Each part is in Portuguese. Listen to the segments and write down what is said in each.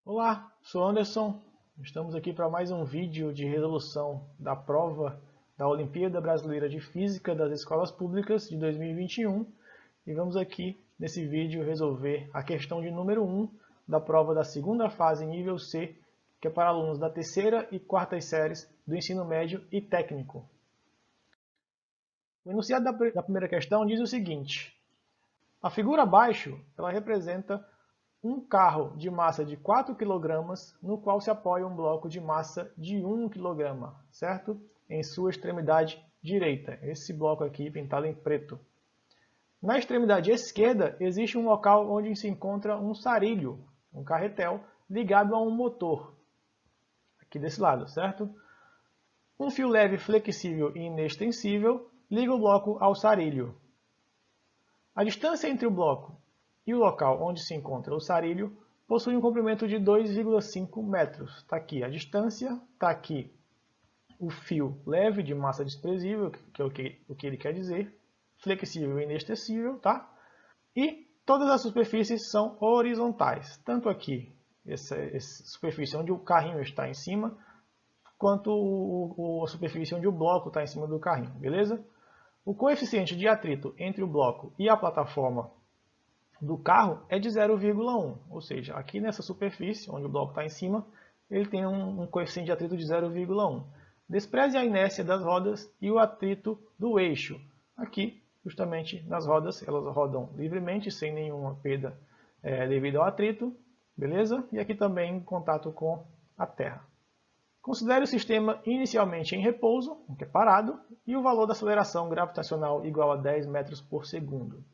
Olá, sou Anderson. Estamos aqui para mais um vídeo de resolução da prova da Olimpíada Brasileira de Física das Escolas Públicas de 2021 e vamos aqui nesse vídeo resolver a questão de número 1 da prova da segunda fase nível C, que é para alunos da terceira e quarta séries do ensino médio e técnico. O enunciado da primeira questão diz o seguinte: a figura abaixo ela representa um carro de massa de 4 kg, no qual se apoia um bloco de massa de 1 kg, certo? Em sua extremidade direita. Esse bloco aqui pintado em preto. Na extremidade esquerda existe um local onde se encontra um sarilho, um carretel, ligado a um motor. Aqui desse lado, certo? Um fio leve flexível e inextensível liga o bloco ao sarilho. A distância entre o bloco e o local onde se encontra o sarilho possui um comprimento de 2,5 metros. Está aqui a distância, está aqui o fio leve de massa desprezível, que é o que ele quer dizer, flexível e inextensível, tá? E todas as superfícies são horizontais, tanto aqui, essa superfície onde o carrinho está em cima, quanto a superfície onde o bloco está em cima do carrinho, beleza? O coeficiente de atrito entre o bloco e a plataforma do carro é de 0,1, ou seja, aqui nessa superfície, onde o bloco está em cima, ele tem um coeficiente de atrito de 0,1. Despreze a inércia das rodas e o atrito do eixo. Aqui, justamente nas rodas, elas rodam livremente, sem nenhuma perda devido ao atrito, beleza? E aqui também em contato com a terra. Considere o sistema inicialmente em repouso, que é parado, e o valor da aceleração gravitacional igual a 10 metros por segundo.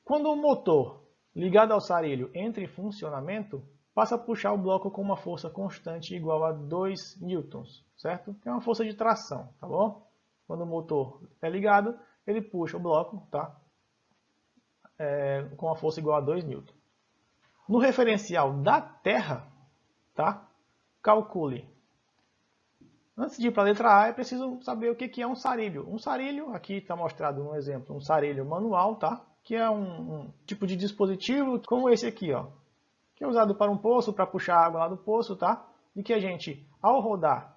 Quando o motor ligado ao sarilho entra em funcionamento, passa a puxar o bloco com uma força constante igual a 2 newtons, certo? É uma força de tração, tá bom? Quando o motor é ligado, ele puxa o bloco, tá? Com uma força igual a 2 newtons. No referencial da Terra, tá? Calcule. Antes de ir para a letra A, é preciso saber o que é um sarilho. Um sarilho, aqui está mostrado no exemplo, um sarilho manual, tá? Que é um tipo de dispositivo como esse aqui, ó, que é usado para um poço, para puxar a água lá do poço, tá? E que a gente, ao rodar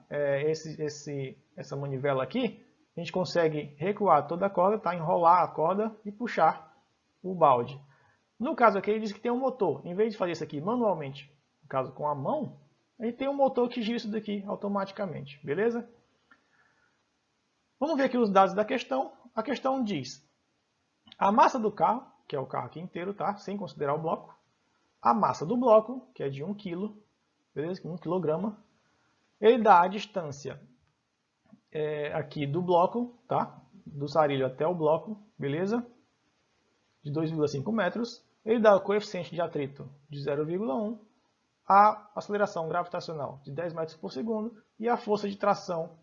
essa manivela aqui, a gente consegue recuar toda a corda, tá? Enrolar a corda e puxar o balde. No caso aqui, ele diz que tem um motor. Em vez de fazer isso aqui manualmente, no caso com a mão, a gente tem um motor que gira isso daqui automaticamente, beleza? Vamos ver aqui os dados da questão. A questão diz a massa do carro, que é o carro aqui inteiro, tá? Sem considerar o bloco. A massa do bloco, que é de 1 kg, beleza? 1 kg. Ele dá a distância aqui do bloco, tá? Do sarilho até o bloco, beleza? De 2,5 metros. Ele dá o coeficiente de atrito de 0,1, a aceleração gravitacional de 10 metros por segundo e a força de tração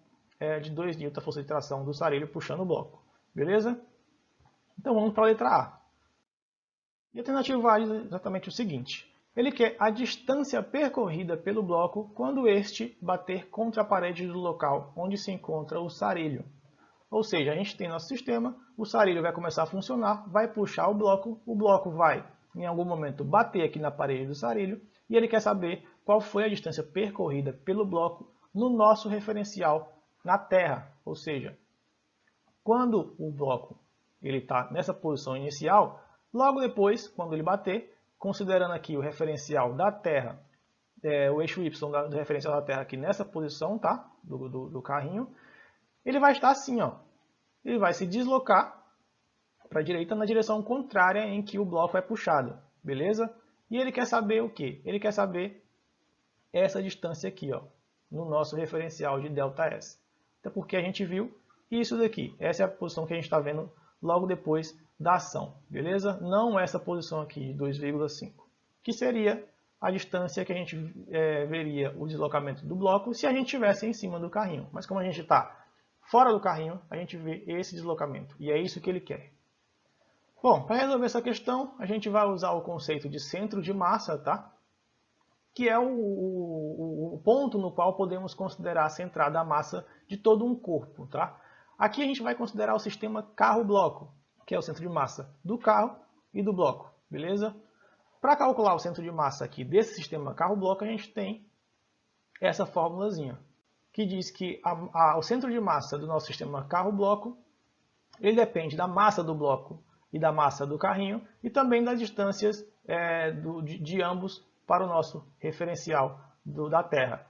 de 2 N, a força de tração do sarilho puxando o bloco, beleza? Então vamos para a letra A. E a alternativa A diz exatamente o seguinte: ele quer a distância percorrida pelo bloco quando este bater contra a parede do local onde se encontra o sarilho. Ou seja, a gente tem nosso sistema, o sarilho vai começar a funcionar, vai puxar o bloco vai, em algum momento, bater aqui na parede do sarilho, e ele quer saber qual foi a distância percorrida pelo bloco no nosso referencial na Terra. Ou seja, quando o bloco está nessa posição inicial, logo depois, quando ele bater, considerando aqui o referencial da Terra, o eixo Y do referencial da Terra aqui nessa posição, tá? do carrinho, ele vai estar assim, ó. Ele vai se deslocar para a direita na direção contrária em que o bloco é puxado, beleza? E ele quer saber o quê? Ele quer saber essa distância aqui, ó, no nosso referencial de ΔS. Até porque a gente viu isso daqui. Essa é a posição que a gente está vendo logo depois da ação, beleza? Não essa posição aqui de 2,5, que seria a distância que a gente veria o deslocamento do bloco se a gente estivesse em cima do carrinho. Mas como a gente está fora do carrinho, a gente vê esse deslocamento. E é isso que ele quer. Bom, para resolver essa questão, a gente vai usar o conceito de centro de massa, tá? Que é o ponto no qual podemos considerar centrada a massa de todo um corpo, tá? Aqui a gente vai considerar o sistema carro-bloco, que é o centro de massa do carro e do bloco, beleza? para calcular o centro de massa aqui desse sistema carro-bloco, a gente tem essa formulazinha, que diz que o centro de massa do nosso sistema carro-bloco, ele depende da massa do bloco e da massa do carrinho, e também das distâncias de ambos para o nosso referencial da Terra.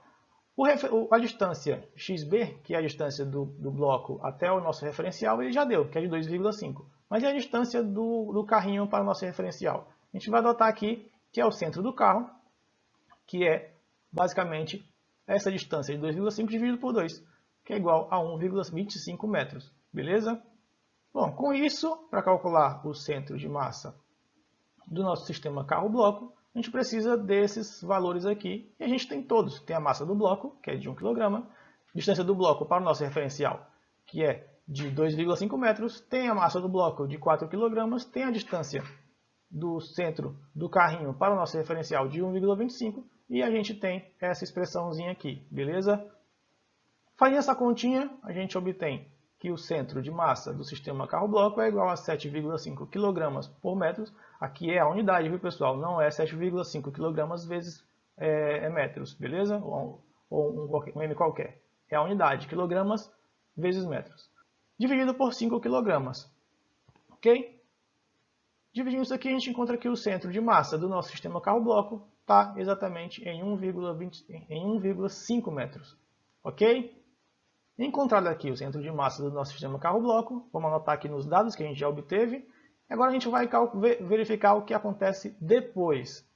A distância xb, que é a distância do bloco até o nosso referencial, ele já deu, que é de 2,5. Mas é a distância do carrinho para o nosso referencial. A gente vai adotar aqui que é o centro do carro, que é basicamente essa distância de 2,5 dividido por 2, que é igual a 1,25 metros. Beleza? Bom, com isso, para calcular o centro de massa do nosso sistema carro-bloco, a gente precisa desses valores aqui, e a gente tem todos. Tem a massa do bloco, que é de 1 kg, distância do bloco para o nosso referencial, que é de 2,5 metros, tem a massa do bloco de 4 kg, tem a distância do centro do carrinho para o nosso referencial de 1,25, e a gente tem essa expressãozinha aqui, beleza? Fazendo essa continha, a gente obtém que o centro de massa do sistema carro-bloco é igual a 7,5 kg por metro. Aqui é a unidade, viu, pessoal? Não é 7,5 kg vezes metros, beleza? Ou um M qualquer. É a unidade, quilogramas vezes metros. Dividido por 5 kg. Ok? Dividindo isso aqui, a gente encontra que o centro de massa do nosso sistema carro-bloco está exatamente em 1,5 metros. Ok? Encontrado aqui o centro de massa do nosso sistema carro-bloco, vamos anotar aqui nos dados que a gente já obteve. Agora a gente vai verificar o que acontece depois.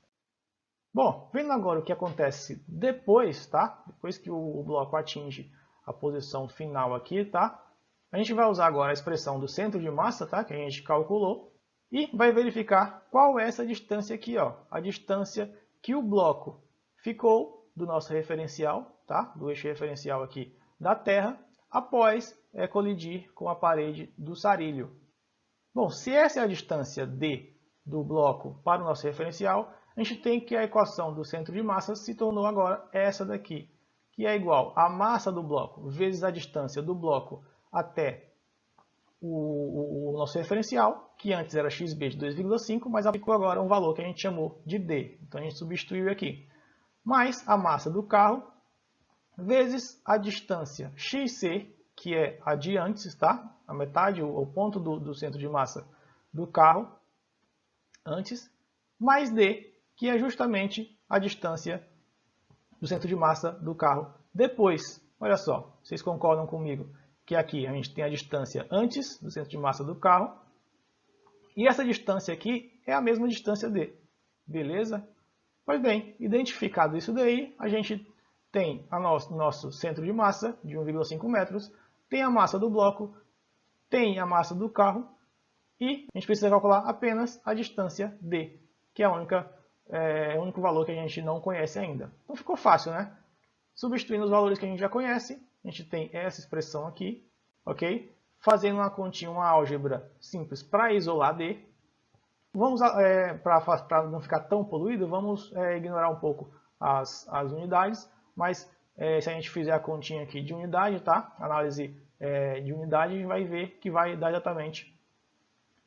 Bom, vendo agora o que acontece depois, tá? Depois que o bloco atinge a posição final aqui, tá? A gente vai usar agora a expressão do centro de massa, tá? Que a gente calculou, e vai verificar qual é essa distância aqui, ó. A distância que o bloco ficou do nosso referencial, tá? Do eixo referencial aqui da Terra, após colidir com a parede do sarilho. Bom, se essa é a distância d do bloco para o nosso referencial, a gente tem que a equação do centro de massa se tornou agora essa daqui, que é igual a massa do bloco vezes a distância do bloco até o nosso referencial, que antes era xb de 2,5, mas aplicou agora um valor que a gente chamou de d. Então a gente substituiu aqui. Mais a massa do carro vezes a distância xc, que é a de antes, tá? A metade, o ponto do centro de massa do carro antes, mais d, que é justamente a distância do centro de massa do carro depois. Olha só, vocês concordam comigo que aqui a gente tem a distância antes do centro de massa do carro, e essa distância aqui é a mesma distância d, beleza? Pois bem, identificado isso daí, a gente tem nosso centro de massa de 1,5 metros, tem a massa do bloco, tem a massa do carro, e a gente precisa calcular apenas a distância d, que é o único valor que a gente não conhece ainda. Então ficou fácil, né? Substituindo os valores que a gente já conhece, a gente tem essa expressão aqui, ok? Fazendo uma continha, uma álgebra simples para isolar d. Vamos, para não ficar tão poluído, vamos ignorar um pouco as unidades, mas se a gente fizer a continha aqui de unidade, tá? Análise de unidade, a gente vai ver que vai dar exatamente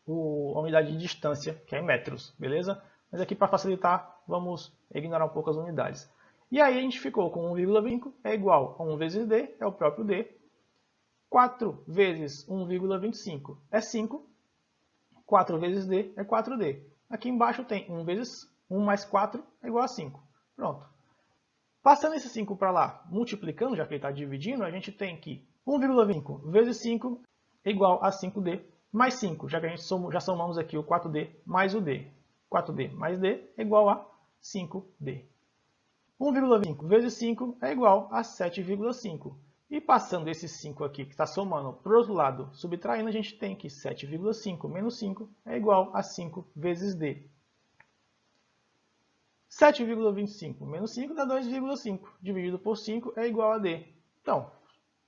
a unidade de distância, que é em metros, beleza? Mas aqui para facilitar, vamos ignorar um pouco as unidades. E aí a gente ficou com 1,25 é igual a 1 vezes d, é o próprio d. 4 vezes 1,25 é 5. 4 vezes d é 4d. Aqui embaixo tem 1 vezes 1 mais 4 é igual a 5. Pronto. Passando esse 5 para lá, multiplicando, já que ele está dividindo, a gente tem que 1,25 vezes 5 é igual a 5d mais 5, já que a gente já somamos aqui o 4d mais o d. 4d mais d é igual a 5d. 1,25 vezes 5 é igual a 7,5. E passando esse 5 aqui, que está somando para o outro lado, subtraindo, a gente tem que 7,5 menos 5 é igual a 5 vezes d. 7,25 menos 5 dá 2,5. Dividido por 5 é igual a d. Então,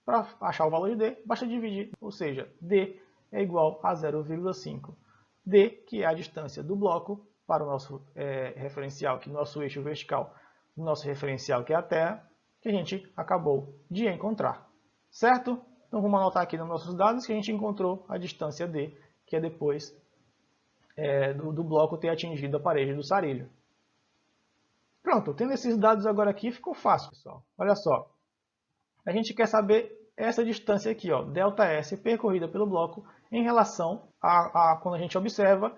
para achar o valor de d, basta dividir, ou seja, d é igual a 0,5. d, que é a distância do bloco para o nosso referencial, que é o nosso eixo vertical, do nosso referencial, que é a Terra, que a gente acabou de encontrar. Certo? Então vamos anotar aqui nos nossos dados que a gente encontrou a distância d, que é depois do bloco ter atingido a parede do sarilho. Pronto, tendo esses dados agora aqui, ficou fácil, pessoal. Olha só, a gente quer saber essa distância aqui, ó, ΔS percorrida pelo bloco em relação a quando a gente observa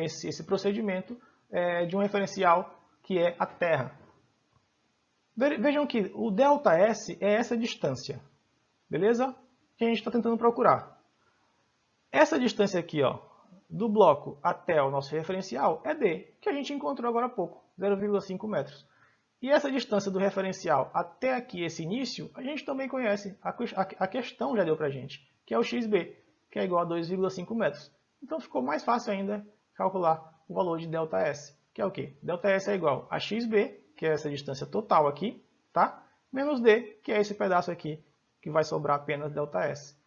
esse procedimento de um referencial que é a Terra. Vejam que o ΔS é essa distância, beleza? Que a gente está tentando procurar. Essa distância aqui, ó, do bloco até o nosso referencial é D, que a gente encontrou agora há pouco, 0,5 metros. E essa distância do referencial até aqui, esse início, a gente também conhece, a questão já deu para a gente, que é o XB, que é igual a 2,5 metros. Então ficou mais fácil ainda calcular o valor de ΔS, que é o quê? ΔS é igual a XB, que é essa distância total aqui, tá? Menos D, que é esse pedaço aqui, que vai sobrar apenas ΔS.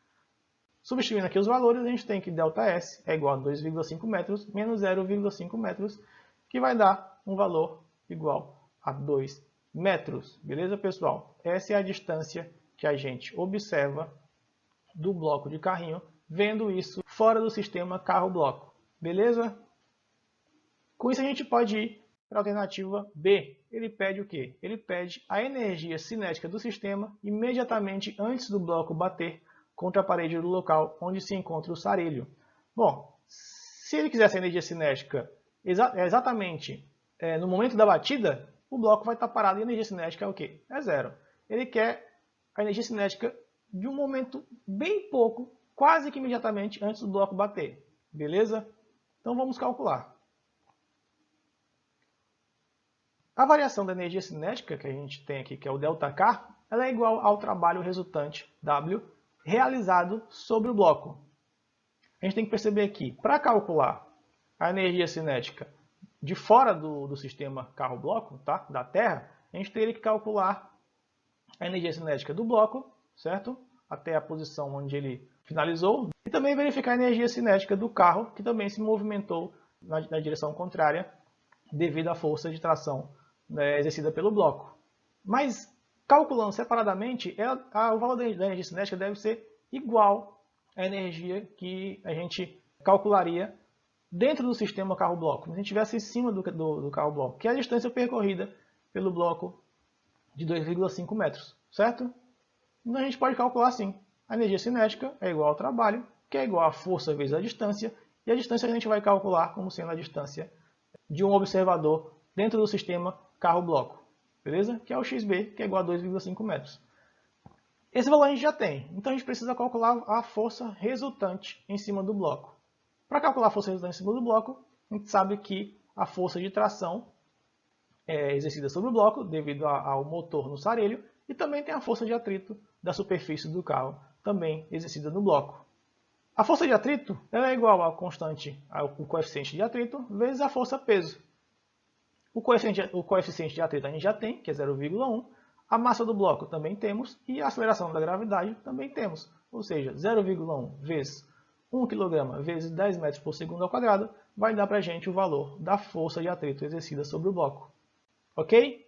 Substituindo aqui os valores, a gente tem que ΔS é igual a 2,5 metros menos 0,5 metros, que vai dar um valor igual a 2 metros. Beleza, pessoal? Essa é a distância que a gente observa do bloco de carrinho, vendo isso fora do sistema carro-bloco. Beleza? Com isso a gente pode ir para a alternativa B. Ele pede o quê? Ele pede a energia cinética do sistema imediatamente antes do bloco bater contra a parede do local onde se encontra o sarilho. Bom, se ele quisesse a energia cinética exatamente no momento da batida, o bloco vai estar parado e a energia cinética é o quê? É zero. Ele quer a energia cinética de um momento bem pouco, quase que imediatamente antes do bloco bater. Beleza? Então vamos calcular. A variação da energia cinética que a gente tem aqui, que é o ΔK, ela é igual ao trabalho resultante, W, realizado sobre o bloco. A gente tem que perceber aqui, para calcular a energia cinética de fora do sistema carro-bloco, tá? Da Terra, a gente teria que calcular a energia cinética do bloco, certo? Até a posição onde ele finalizou. E também verificar a energia cinética do carro, que também se movimentou na direção contrária, devido à força de tração exercida pelo bloco. Mas, calculando separadamente, o valor da energia cinética deve ser igual à energia que a gente calcularia dentro do sistema carro-bloco, se a gente estivesse em cima do carro-bloco, que é a distância percorrida pelo bloco de 2,5 metros, certo? Então a gente pode calcular assim, a energia cinética é igual ao trabalho, que é igual à força vezes a distância, e a distância a gente vai calcular como sendo a distância de um observador dentro do sistema carro-bloco, beleza? Que é o XB, que é igual a 2,5 metros. Esse valor a gente já tem, então a gente precisa calcular a força resultante em cima do bloco. Para calcular a força resultante em cima do bloco, a gente sabe que a força de tração é exercida sobre o bloco devido ao motor no sarilho e também tem a força de atrito da superfície do carro, também exercida no bloco. A força de atrito ela é igual ao constante, ao coeficiente de atrito, vezes a força peso. O coeficiente de atrito a gente já tem, que é 0,1. A massa do bloco também temos e a aceleração da gravidade também temos. Ou seja, 0,1 vezes 1 kg vezes 10 metros por segundo ao quadrado vai dar para a gente o valor da força de atrito exercida sobre o bloco. Ok?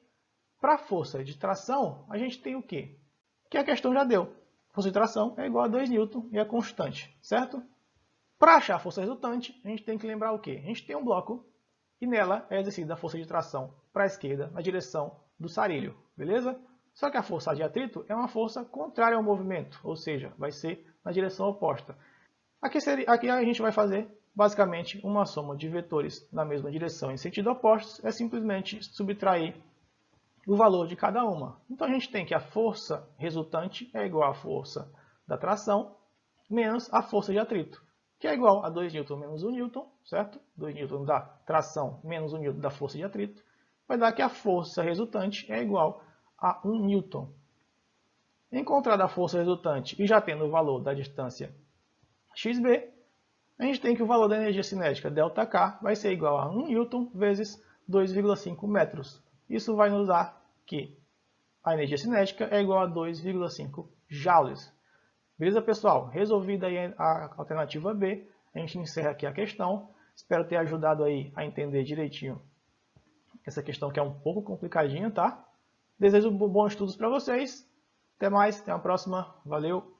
Para a força de tração, a gente tem o quê? Que a questão já deu. Força de tração é igual a 2 N e é constante, certo? Para achar a força resultante, a gente tem que lembrar o quê? A gente tem um bloco e nela é exercida a força de tração para a esquerda na direção do sarilho, beleza? Só que a força de atrito é uma força contrária ao movimento, ou seja, vai ser na direção oposta. Aqui a gente vai fazer basicamente uma soma de vetores na mesma direção em sentido oposto, é simplesmente subtrair o valor de cada uma. Então a gente tem que a força resultante é igual à força da tração menos a força de atrito, que é igual a 2 N menos 1 N, certo? 2 N da tração menos 1 N da força de atrito, vai dar que a força resultante é igual a 1 N. Encontrada a força resultante e já tendo o valor da distância XB, a gente tem que o valor da energia cinética ΔK vai ser igual a 1 N vezes 2,5 metros. Isso vai nos dar que a energia cinética é igual a 2,5 joules. Beleza, pessoal? Resolvida aí a alternativa B, a gente encerra aqui a questão. Espero ter ajudado aí a entender direitinho essa questão que é um pouco complicadinha, tá? Desejo bons estudos para vocês. Até mais, até a próxima. Valeu!